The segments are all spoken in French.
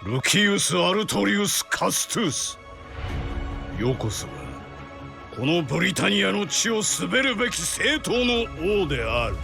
ルキウス・アルトリウス・カストゥス。よこそがこのブリタニアの地を滑るべき正統の王である。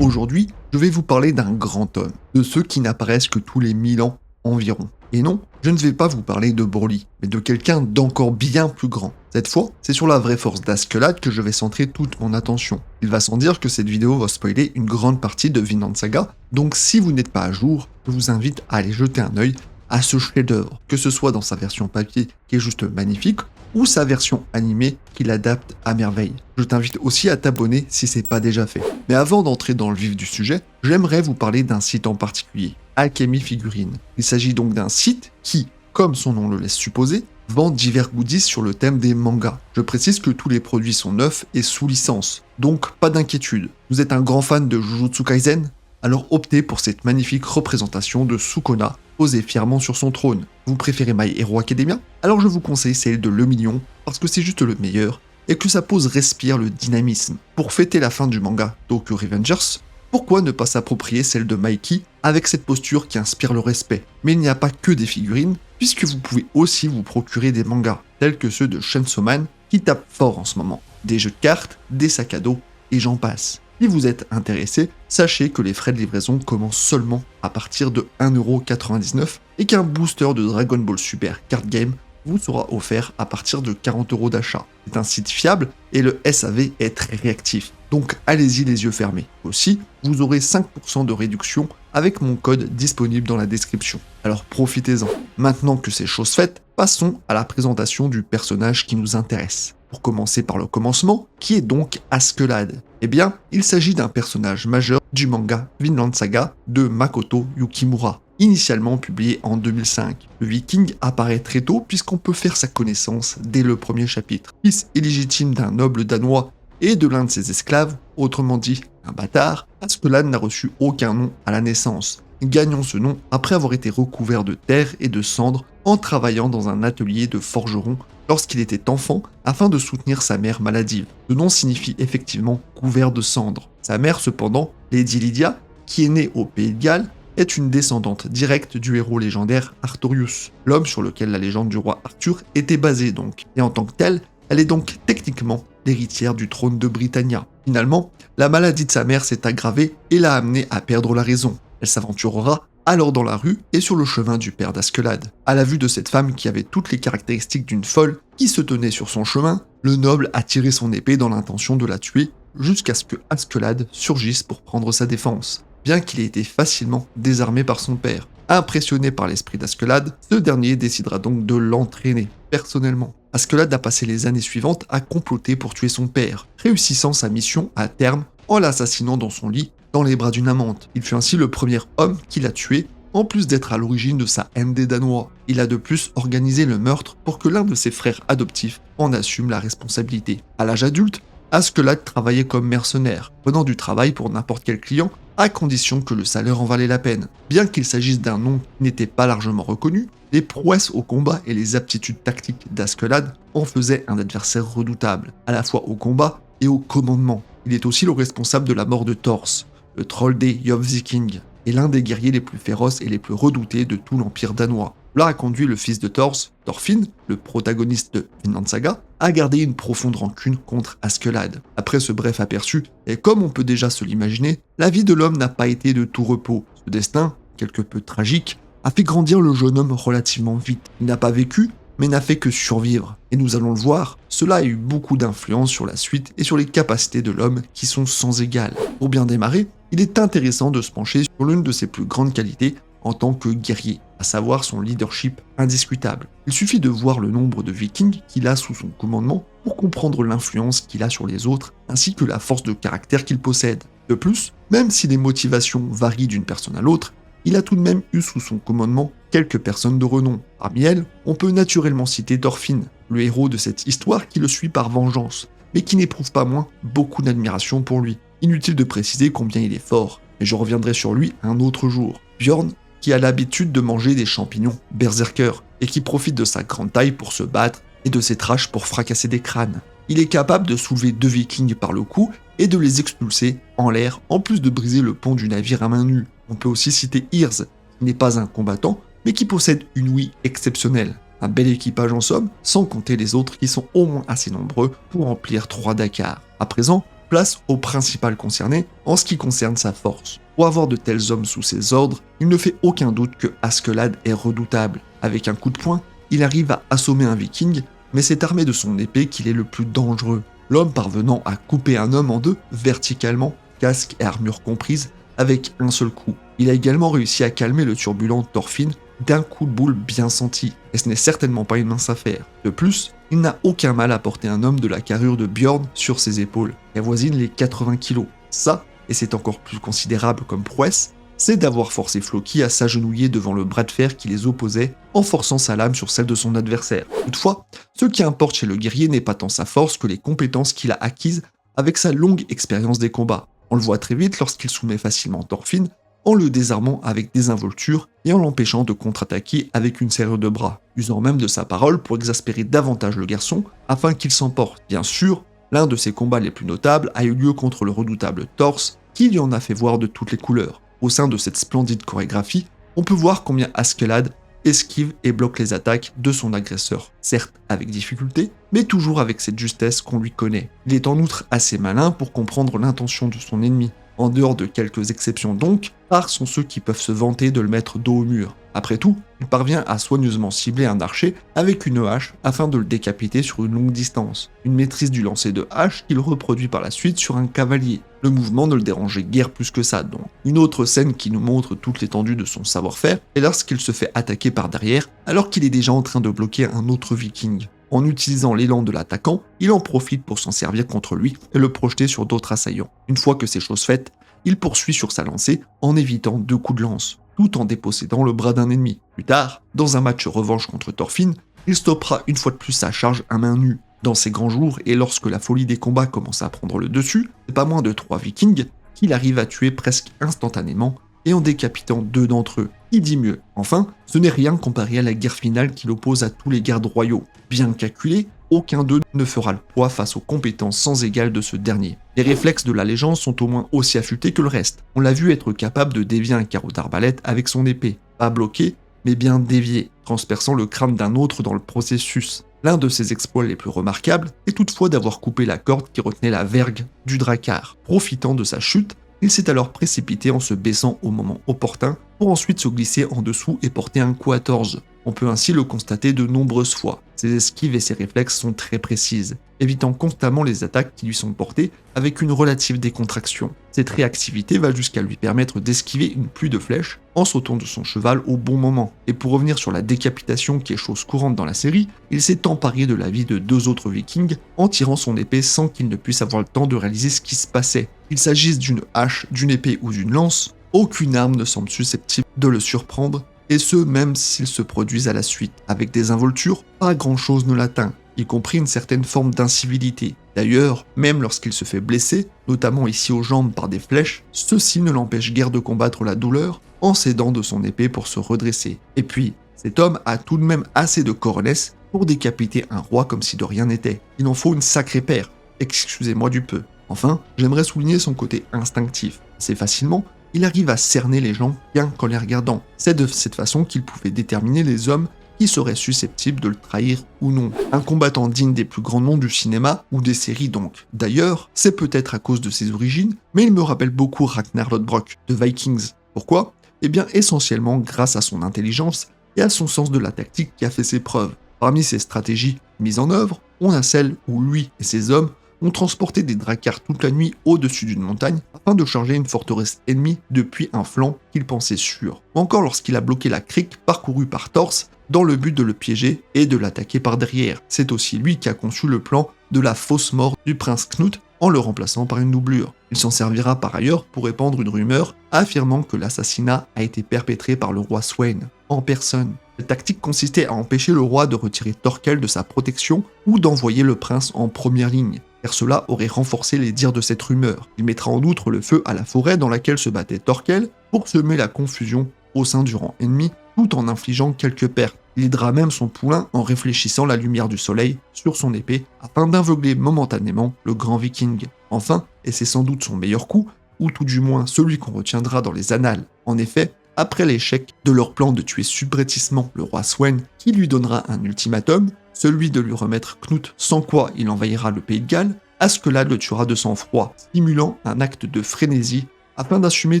Aujourd'hui, je vais vous parler d'un grand homme, de ceux qui n'apparaissent que tous les 1000 ans environ. Et non, je ne vais pas vous parler de Broly, mais de quelqu'un d'encore bien plus grand. Cette fois, c'est sur la vraie force d'Askeladd que je vais centrer toute mon attention. Il va sans dire que cette vidéo va spoiler une grande partie de Vinland Saga, donc si vous n'êtes pas à jour, je vous invite à aller jeter un œil à ce chef-d'œuvre, que ce soit dans sa version papier qui est juste magnifique, ou sa version animée qui l'adapte à merveille. Je t'invite aussi à t'abonner si c'est pas déjà fait. Mais avant d'entrer dans le vif du sujet, j'aimerais vous parler d'un site en particulier, Alchemy Figurines. Il s'agit donc d'un site qui, comme son nom le laisse supposer, vend divers goodies sur le thème des mangas. Je précise que tous les produits sont neufs et sous licence, donc pas d'inquiétude. Vous êtes un grand fan de Jujutsu Kaisen? Alors optez pour cette magnifique représentation de Sukuna posée fièrement sur son trône. Vous préférez My Hero Academia? Alors je vous conseille celle de Le Million, parce que c'est juste le meilleur, et que sa pose respire le dynamisme. Pour fêter la fin du manga Tokyo Revengers, pourquoi ne pas s'approprier celle de Mikey avec cette posture qui inspire le respect? Mais il n'y a pas que des figurines, puisque vous pouvez aussi vous procurer des mangas, tels que ceux de Chainsaw Man, qui tapent fort en ce moment. Des jeux de cartes, des sacs à dos, et j'en passe. Si vous êtes intéressé, sachez que les frais de livraison commencent seulement à partir de 1,99€ et qu'un booster de Dragon Ball Super Card Game vous sera offert à partir de 40€ d'achat. C'est un site fiable et le SAV est très réactif, donc allez-y les yeux fermés. Aussi, vous aurez 5% de réduction avec mon code disponible dans la description. Alors profitez-en. Maintenant que c'est chose faite, passons à la présentation du personnage qui nous intéresse. Pour commencer par le commencement, qui est donc Askeladd? Eh bien, il s'agit d'un personnage majeur du manga Vinland Saga de Makoto Yukimura, initialement publié en 2005. Le viking apparaît très tôt puisqu'on peut faire sa connaissance dès le premier chapitre. Fils illégitime d'un noble danois et de l'un de ses esclaves, autrement dit un bâtard, Askeladd n'a reçu aucun nom à la naissance, gagnant ce nom après avoir été recouvert de terre et de cendres en travaillant dans un atelier de forgeron lorsqu'il était enfant afin de soutenir sa mère maladive. Ce nom signifie effectivement couvert de cendres. Sa mère cependant, Lady Lydia, qui est née au Pays de Galles, est une descendante directe du héros légendaire Artorius, l'homme sur lequel la légende du roi Arthur était basée donc. Et en tant que telle, elle est donc techniquement l'héritière du trône de Britannia. Finalement, la maladie de sa mère s'est aggravée et l'a amenée à perdre la raison. Elle s'aventurera alors dans la rue et sur le chemin du père d'Askeladd. À la vue de cette femme qui avait toutes les caractéristiques d'une folle qui se tenait sur son chemin, le noble a tiré son épée dans l'intention de la tuer jusqu'à ce que Askeladd surgisse pour prendre sa défense, bien qu'il ait été facilement désarmé par son père. Impressionné par l'esprit d'Askeladd, ce dernier décidera donc de l'entraîner personnellement. Askeladd a passé les années suivantes à comploter pour tuer son père, réussissant sa mission à terme en l'assassinant dans son lit dans les bras d'une amante. Il fut ainsi le premier homme qu'il a tué, en plus d'être à l'origine de sa haine des Danois. Il a de plus organisé le meurtre pour que l'un de ses frères adoptifs en assume la responsabilité. À l'âge adulte, Askeladd travaillait comme mercenaire, prenant du travail pour n'importe quel client, à condition que le salaire en valait la peine. Bien qu'il s'agisse d'un nom qui n'était pas largement reconnu, les prouesses au combat et les aptitudes tactiques d'Askeladd en faisaient un adversaire redoutable, à la fois au combat et au commandement. Il est aussi le responsable de la mort de Thors, le troll des Jovviking, est l'un des guerriers les plus féroces et les plus redoutés de tout l'empire danois. Cela a conduit le fils de Thors, Thorfinn, le protagoniste de Vinland Saga, à garder une profonde rancune contre Askeladd. Après ce bref aperçu, et comme on peut déjà se l'imaginer, la vie de l'homme n'a pas été de tout repos. Ce destin, quelque peu tragique, a fait grandir le jeune homme relativement vite. Il n'a pas vécu, mais n'a fait que survivre. Et nous allons le voir, cela a eu beaucoup d'influence sur la suite et sur les capacités de l'homme qui sont sans égales. Pour bien démarrer, il est intéressant de se pencher sur l'une de ses plus grandes qualités en tant que guerrier, à savoir son leadership indiscutable. Il suffit de voir le nombre de vikings qu'il a sous son commandement pour comprendre l'influence qu'il a sur les autres, ainsi que la force de caractère qu'il possède. De plus, même si les motivations varient d'une personne à l'autre, il a tout de même eu sous son commandement quelques personnes de renom. Parmi elles, on peut naturellement citer Thorfinn, le héros de cette histoire qui le suit par vengeance, mais qui n'éprouve pas moins beaucoup d'admiration pour lui. Inutile de préciser combien il est fort, mais je reviendrai sur lui un autre jour. Bjorn, qui a l'habitude de manger des champignons berserkers, et qui profite de sa grande taille pour se battre et de ses trashs pour fracasser des crânes. Il est capable de soulever 2 vikings par le cou et de les expulser en l'air, en plus de briser le pont du navire à main nue. On peut aussi citer Yrz, qui n'est pas un combattant, mais qui possède une ouïe exceptionnelle. Un bel équipage en somme, sans compter les autres qui sont au moins assez nombreux pour remplir 3 Dakar. À présent, place au principal concerné en ce qui concerne sa force. Pour avoir de tels hommes sous ses ordres, il ne fait aucun doute que Askeladd est redoutable. Avec un coup de poing, il arrive à assommer un viking, mais c'est armé de son épée qu'il est le plus dangereux. L'homme parvenant à couper un homme en deux verticalement, casque et armure comprises, avec un seul coup. Il a également réussi à calmer le turbulent Thorfinn d'un coup de boule bien senti, et ce n'est certainement pas une mince affaire. De plus, il n'a aucun mal à porter un homme de la carrure de Bjorn sur ses épaules, qui avoisine les 80 kilos. Ça, et c'est encore plus considérable comme prouesse, c'est d'avoir forcé Floki à s'agenouiller devant le bras de fer qui les opposait en forçant sa lame sur celle de son adversaire. Toutefois, ce qui importe chez le guerrier n'est pas tant sa force que les compétences qu'il a acquises avec sa longue expérience des combats. On le voit très vite lorsqu'il soumet facilement Thorfinn en le désarmant avec des involtures et en l'empêchant de contre-attaquer avec une serrure de bras, usant même de sa parole pour exaspérer davantage le garçon afin qu'il s'emporte. Bien sûr, l'un de ses combats les plus notables a eu lieu contre le redoutable Thors, qui lui en a fait voir de toutes les couleurs. Au sein de cette splendide chorégraphie, on peut voir combien Askeladd esquive et bloque les attaques de son agresseur, certes avec difficulté, mais toujours avec cette justesse qu'on lui connaît. Il est en outre assez malin pour comprendre l'intention de son ennemi. En dehors de quelques exceptions donc, rares sont ceux qui peuvent se vanter de le mettre dos au mur. Après tout, il parvient à soigneusement cibler un archer avec une hache afin de le décapiter sur une longue distance. Une maîtrise du lancer de hache qu'il reproduit par la suite sur un cavalier. Le mouvement ne le dérangeait guère plus que ça donc. Une autre scène qui nous montre toute l'étendue de son savoir-faire est lorsqu'il se fait attaquer par derrière alors qu'il est déjà en train de bloquer un autre viking. En utilisant l'élan de l'attaquant, il en profite pour s'en servir contre lui et le projeter sur d'autres assaillants. Une fois que c'est chose faite, il poursuit sur sa lancée en évitant 2 coups de lance, tout en dépossédant le bras d'un ennemi. Plus tard, dans un match revanche contre Thorfinn, il stoppera une fois de plus sa charge à main nue. Dans ses grands jours et lorsque la folie des combats commence à prendre le dessus, c'est pas moins de 3 vikings qu'il arrive à tuer presque instantanément et en décapitant 2 d'entre eux. Qui dit mieux? Enfin, ce n'est rien comparé à la guerre finale qui l'oppose à tous les gardes royaux. Bien calculé, aucun d'eux ne fera le poids face aux compétences sans égales de ce dernier. Les réflexes de la légende sont au moins aussi affûtés que le reste. On l'a vu être capable de dévier un carreau d'arbalète avec son épée. Pas bloqué, mais bien dévié, transperçant le crâne d'un autre dans le processus. L'un de ses exploits les plus remarquables est toutefois d'avoir coupé la corde qui retenait la vergue du Drakkar. Profitant de sa chute, il s'est alors précipité en se baissant au moment opportun pour ensuite se glisser en dessous et porter un coup à torse. On peut ainsi le constater de nombreuses fois. Ses esquives et ses réflexes sont très précises, évitant constamment les attaques qui lui sont portées avec une relative décontraction. Cette réactivité va jusqu'à lui permettre d'esquiver une pluie de flèches en sautant de son cheval au bon moment. Et pour revenir sur la décapitation qui est chose courante dans la série, il s'est emparé de la vie de 2 autres vikings en tirant son épée sans qu'il ne puisse avoir le temps de réaliser ce qui se passait. Qu'il s'agisse d'une hache, d'une épée ou d'une lance, aucune arme ne semble susceptible de le surprendre, et ce même s'ils se produisent à la suite. Avec des involtures, pas grand chose ne l'atteint, y compris une certaine forme d'incivilité. D'ailleurs, même lorsqu'il se fait blesser, notamment ici aux jambes par des flèches, ceci ne l'empêche guère de combattre la douleur en s'aidant de son épée pour se redresser. Et puis, cet homme a tout de même assez de coronesse pour décapiter un roi comme si de rien n'était. Il en faut une sacrée paire, excusez-moi du peu. Enfin, j'aimerais souligner son côté instinctif. Assez facilement, il arrive à cerner les gens rien qu'en les regardant. C'est de cette façon qu'il pouvait déterminer les hommes qui seraient susceptibles de le trahir ou non. Un combattant digne des plus grands noms du cinéma ou des séries donc. D'ailleurs, c'est peut-être à cause de ses origines, mais il me rappelle beaucoup Ragnar Lodbrok de Vikings. Pourquoi? Eh bien essentiellement grâce à son intelligence et à son sens de la tactique qui a fait ses preuves. Parmi ses stratégies mises en œuvre, on a celle où lui et ses hommes ont transporté des Drakkar toute la nuit au-dessus d'une montagne afin de charger une forteresse ennemie depuis un flanc qu'il pensait sûr. Ou encore lorsqu'il a bloqué la crique parcourue par Thors dans le but de le piéger et de l'attaquer par derrière. C'est aussi lui qui a conçu le plan de la fausse mort du prince Knut en le remplaçant par une doublure. Il s'en servira par ailleurs pour répandre une rumeur affirmant que l'assassinat a été perpétré par le roi Sweyn en personne. Cette tactique consistait à empêcher le roi de retirer Thorkel de sa protection ou d'envoyer le prince en première ligne, car cela aurait renforcé les dires de cette rumeur. Il mettra en outre le feu à la forêt dans laquelle se battait Thorkel pour semer la confusion au sein du rang ennemi, tout en infligeant quelques pertes. Il aidera même son poulain en réfléchissant la lumière du soleil sur son épée afin d'aveugler momentanément le grand viking. Enfin, et c'est sans doute son meilleur coup, ou tout du moins celui qu'on retiendra dans les annales. En effet, après l'échec de leur plan de tuer subrepticement le roi Swen, qui lui donnera un ultimatum, celui de lui remettre Knut, sans quoi il envahira le pays de Galles, Askeladd le tuera de sang-froid, simulant un acte de frénésie afin d'assumer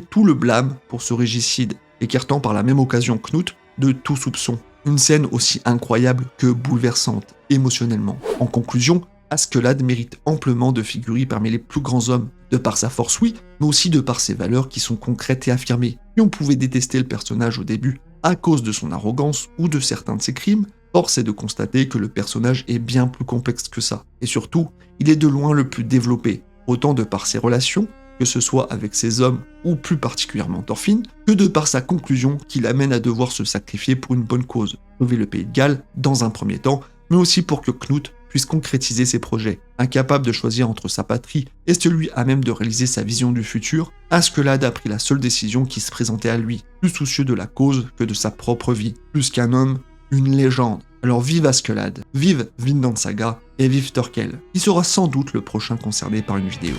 tout le blâme pour ce régicide, écartant par la même occasion Knut de tout soupçon. Une scène aussi incroyable que bouleversante émotionnellement. En conclusion, Askeladd mérite amplement de figurer parmi les plus grands hommes, de par sa force oui, mais aussi de par ses valeurs qui sont concrètes et affirmées. Si on pouvait détester le personnage au début à cause de son arrogance ou de certains de ses crimes, force est de constater que le personnage est bien plus complexe que ça. Et surtout, il est de loin le plus développé, autant de par ses relations, que ce soit avec ses hommes ou plus particulièrement Thorfinn, que de par sa conclusion qui l'amène à devoir se sacrifier pour une bonne cause, sauver le pays de Galles dans un premier temps, mais aussi pour que Knut puisse concrétiser ses projets. Incapable de choisir entre sa patrie et celui à même de réaliser sa vision du futur, Askeladd a pris la seule décision qui se présentait à lui, plus soucieux de la cause que de sa propre vie. Plus qu'un homme, une légende. Alors vive Askeladd, vive Vinland Saga et vive Thorkel, qui sera sans doute le prochain concerné par une vidéo.